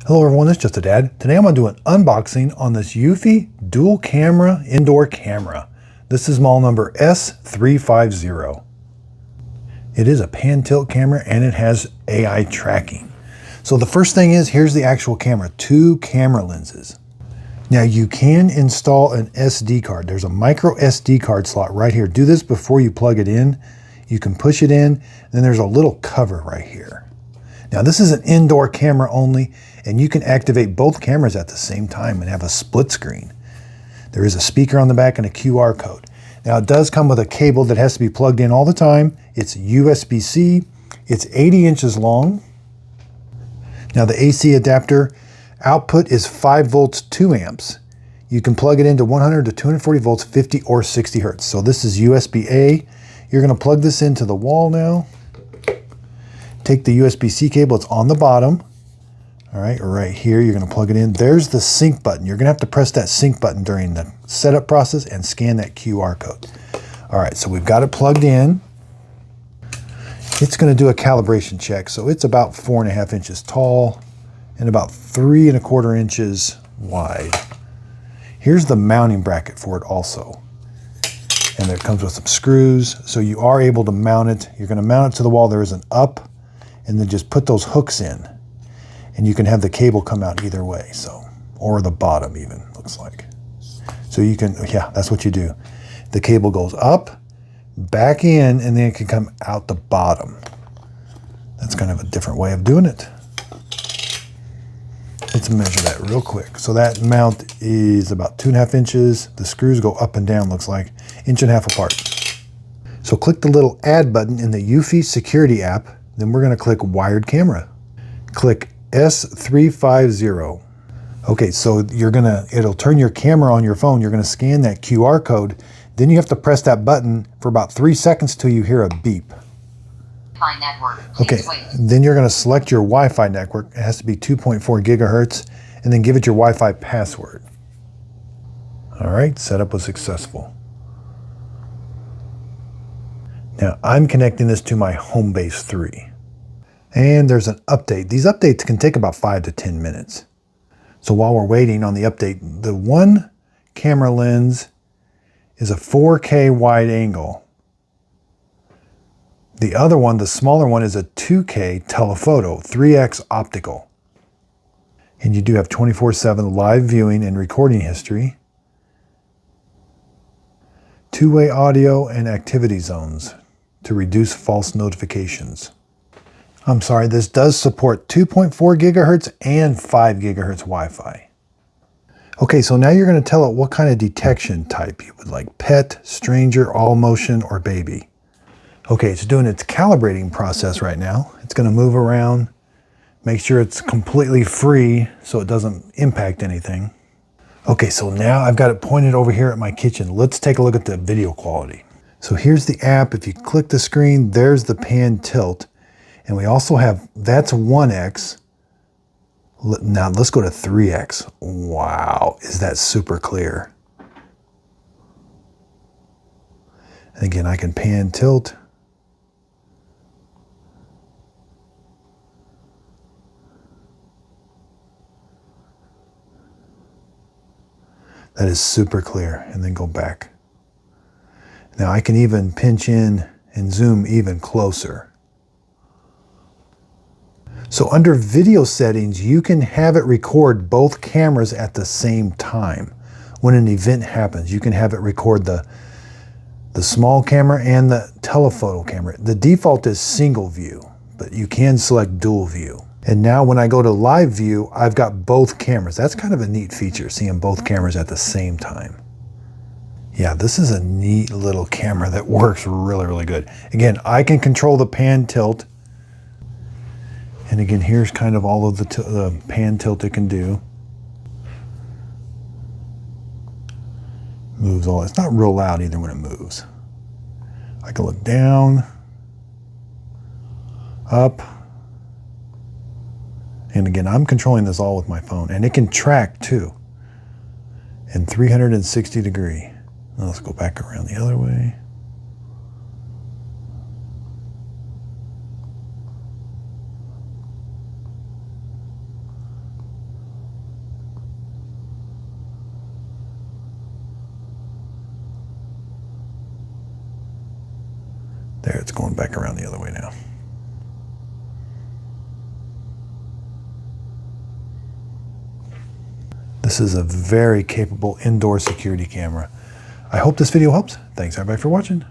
Hello everyone, it's Just a Dad. Today I'm going to do an unboxing on this eufy dual camera indoor camera. This is model number S350. It is a pan tilt camera and it has AI tracking. So the first thing is, here's the actual camera, 2 camera lenses. Now you can install an SD card. There's a micro SD card slot right here. Do this before you plug it in. You can push it in, then there's a little cover right here. Now this is an indoor camera only, and you can activate both cameras at the same time and have a split screen. There is a speaker on the back and a QR code. Now it does come with a cable that has to be plugged in all the time. It's USB-C, it's 80 inches long. Now the AC adapter output is 5 volts, 2 amps. You can plug it into 100 to 240 volts, 50 or 60 hertz. So this is USB-A. You're gonna plug this into the wall now. Take the USB-C cable, it's on the bottom. All right, right here, you're gonna plug it in. There's the sync button. You're gonna have to press that sync button during the setup process and scan that QR code. All right, so we've got it plugged in. It's gonna do a calibration check. So it's about 4.5 inches tall and about 3.25 inches wide. Here's the mounting bracket for it also. And it comes with some screws. So you are able to mount it. You're gonna mount it to the wall. There is an up, and then just put those hooks in. And you can have the cable come out either way, so, or the bottom even, looks like. So you can, yeah, that's what you do. The cable goes up, back in, and then it can come out the bottom. That's kind of a different way of doing it. Let's measure that real quick. So that mount is about 2.5 inches. The screws go up and down, looks like, 1.5 inches apart. So click the little add button in the eufy security app. Then we're gonna click wired camera. Click S350. Okay, so it'll turn your camera on your phone. You're gonna scan that QR code. Then you have to press that button for about 3 seconds till you hear a beep. Wi-Fi network. Okay, then you're gonna select your Wi-Fi network. It has to be 2.4 gigahertz, and then give it your Wi-Fi password. All right, setup was successful. Now I'm connecting this to my Homebase 3. And there's an update. These updates can take about 5 to 10 minutes. So while we're waiting on the update, the one camera lens is a 4K wide angle. The other one, the smaller one, is a 2K telephoto, 3X optical. And you do have 24/7 live viewing and recording history, 2-way audio and activity zones to reduce false notifications. I'm sorry, this does support 2.4 gigahertz and 5 gigahertz Wi-Fi. Okay, so now you're going to tell it what kind of detection type you would like: pet, stranger, all motion, or baby. Okay, it's doing its calibrating process right now. It's going to move around, make sure it's completely free so it doesn't impact anything. Okay, so now I've got it pointed over here at my kitchen. Let's take a look at the video quality. So here's the app. If you click the screen, there's the pan tilt. And we also have, that's 1X. Now let's go to 3X. Wow, is that super clear? And again, I can pan tilt. That is super clear, and then go back. Now I can even pinch in and zoom even closer. So under video settings, you can have it record both cameras at the same time. When an event happens, you can have it record the small camera and the telephoto camera. The default is single view, but you can select dual view. And now when I go to live view, I've got both cameras. That's kind of a neat feature, seeing both cameras at the same time. Yeah, this is a neat little camera that works really, really good. Again, I can control the pan tilt. And again, here's kind of all of the pan tilt it can do. Moves all, it's not real loud either when it moves. I can look down, up, and again, I'm controlling this all with my phone, and it can track too, in 360 degree. Now let's go back around the other way. There, it's going back around the other way now. This is a very capable indoor security camera. I hope this video helps. Thanks everybody for watching.